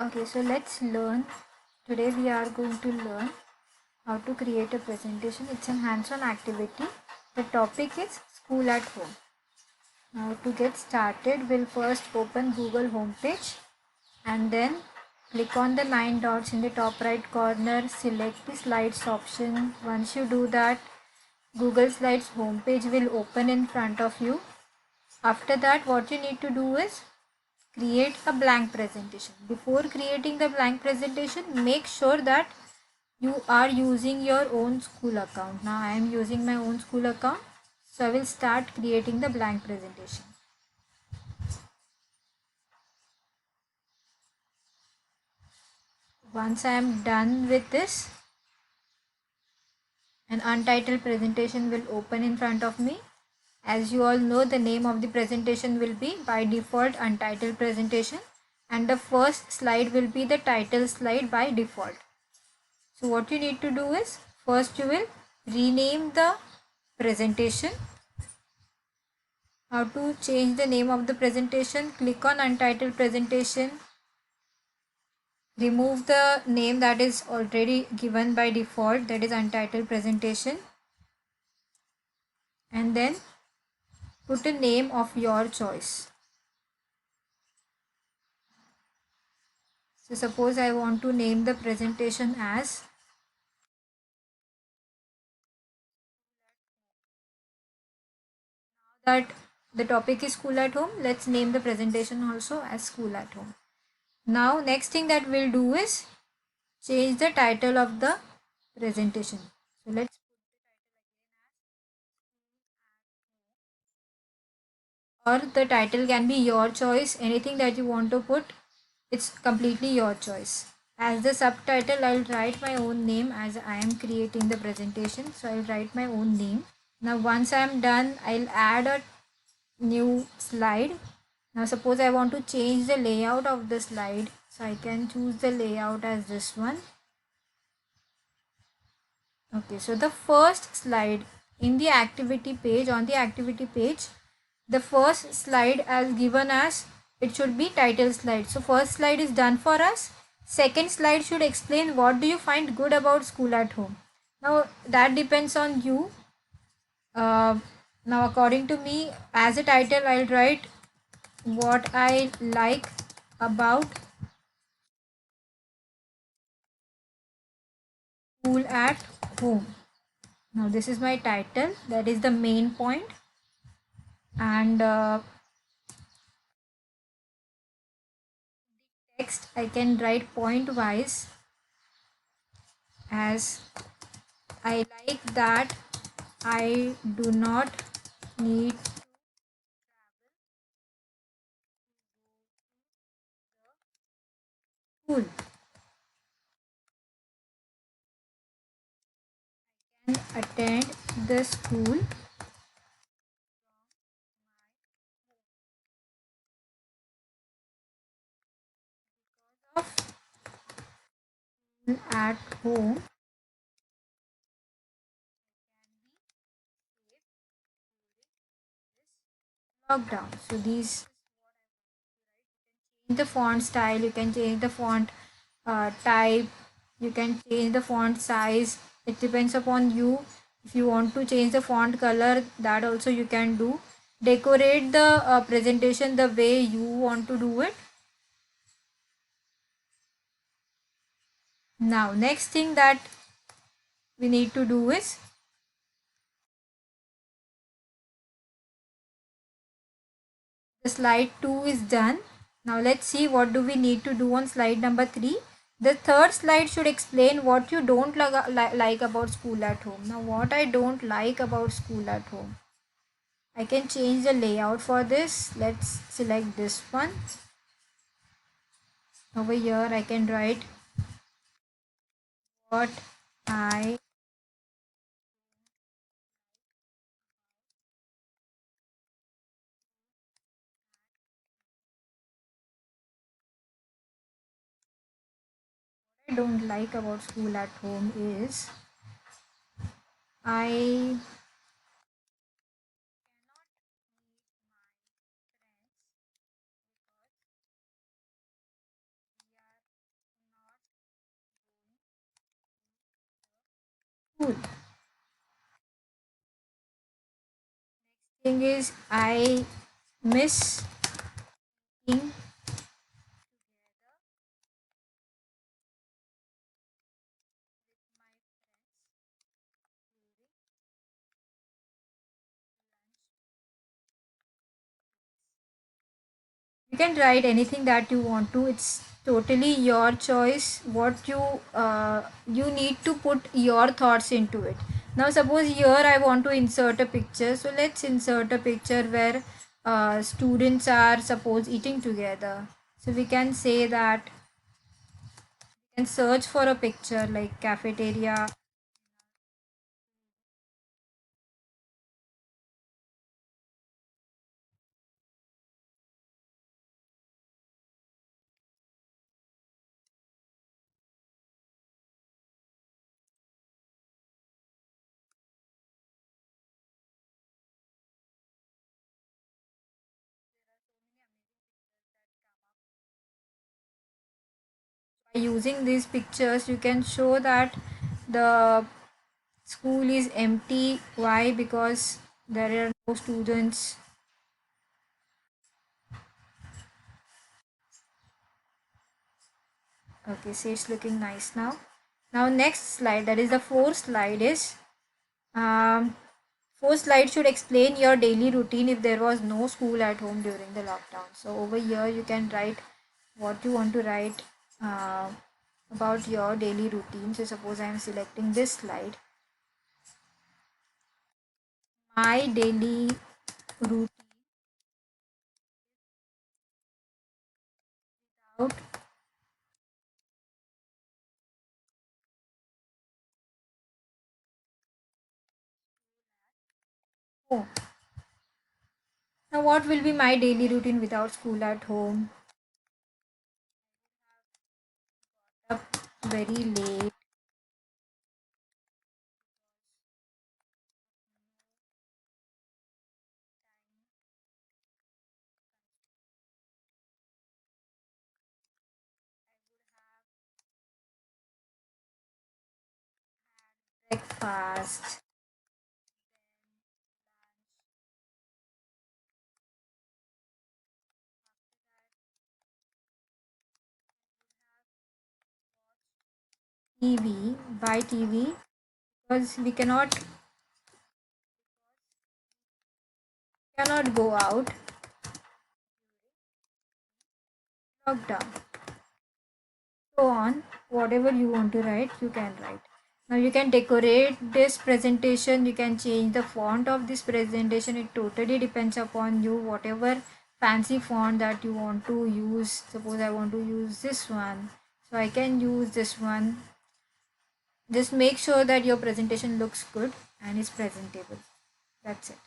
Okay, so let's learn. Today we are going to learn how to create a presentation. It's a hands-on activity. The topic is school at home. Now to get started, we'll first open Google homepage and then click on the 9 dots in the top right corner. Select the slides option. Once you do that, Google Slides homepage will open in front of you. After that, what you need to do is create a blank presentation. Before creating the blank presentation, make sure that you are using your own school account. Now I am using my own school account, so I will start creating the blank presentation. Once I am done with this, an untitled presentation will open in front of me. As you all know, the name of the presentation will be by default untitled presentation, and the first slide will be the title slide by default. So what you need to do is, first you will rename the presentation. How to change the name of the presentation? Click on untitled presentation. Remove the name that is already given by default, that is untitled presentation. And then put a name of your choice. So suppose I want to name the presentation as that the topic is school at home. Let's name the presentation also as school at home. Now next thing that we'll do is change the title of the presentation. So let's, or the title can be your choice, anything that you want to put, it's completely your choice. As the subtitle, I'll write my own name as I am creating the presentation, so I'll write my own name. Now once I'm done, I'll add a new slide. Now suppose I want to change the layout of the slide, so I can choose the layout as this one. Okay, so the first slide in the activity page, on the activity page, the first slide as given as, it should be title slide. So first slide is done for us. Second slide should explain what do you find good about school at home. Now that depends on you. Now according to me, as a title, I'll write what I like about school at home. Now this is my title, that is the main point. And text I can write point wise as, I like that I do not need school and attend the school of at home lockdown. So these, the font style, you can change the font type, you can change the font size, it depends upon you. If you want to change the font color, that also you can do. Decorate the presentation the way you want to do it. Now next thing that we need to do is, the slide 2 is done. Now let's see what do we need to do on slide number 3. The third slide should explain what you don't like about school at home. Now what I don't like about school at home, I can change the layout for this. Let's select this one. Over here I can write what I don't like about school at home is, I Cool. Thing is, I miss being you can write anything that you want to. It's totally your choice what you need to put your thoughts into it. Now suppose here I want to insert a picture, so let's insert a picture where students are suppose eating together. So we can say that we can search for a picture like cafeteria. By using these pictures you can show that the school is empty. Why? Because there are no students. Okay, so it's looking nice now. Now next slide, that is the fourth slide is um, fourth slide should explain your daily routine if there was no school at home during the lockdown. So over here you can write what you want to write uh, about your daily routine. So suppose I am selecting this slide. My daily routine without home. Now what will be my daily routine without school at home? Up very late. Breakfast. TV, buy TV because we cannot go out. Lockdown. So on, whatever you want to write, you can write. Now you can decorate this presentation. You can change the font of this presentation. It totally depends upon you. Whatever fancy font that you want to use. Suppose I want to use this one, so I can use this one. Just make sure that your presentation looks good and is presentable. That's it.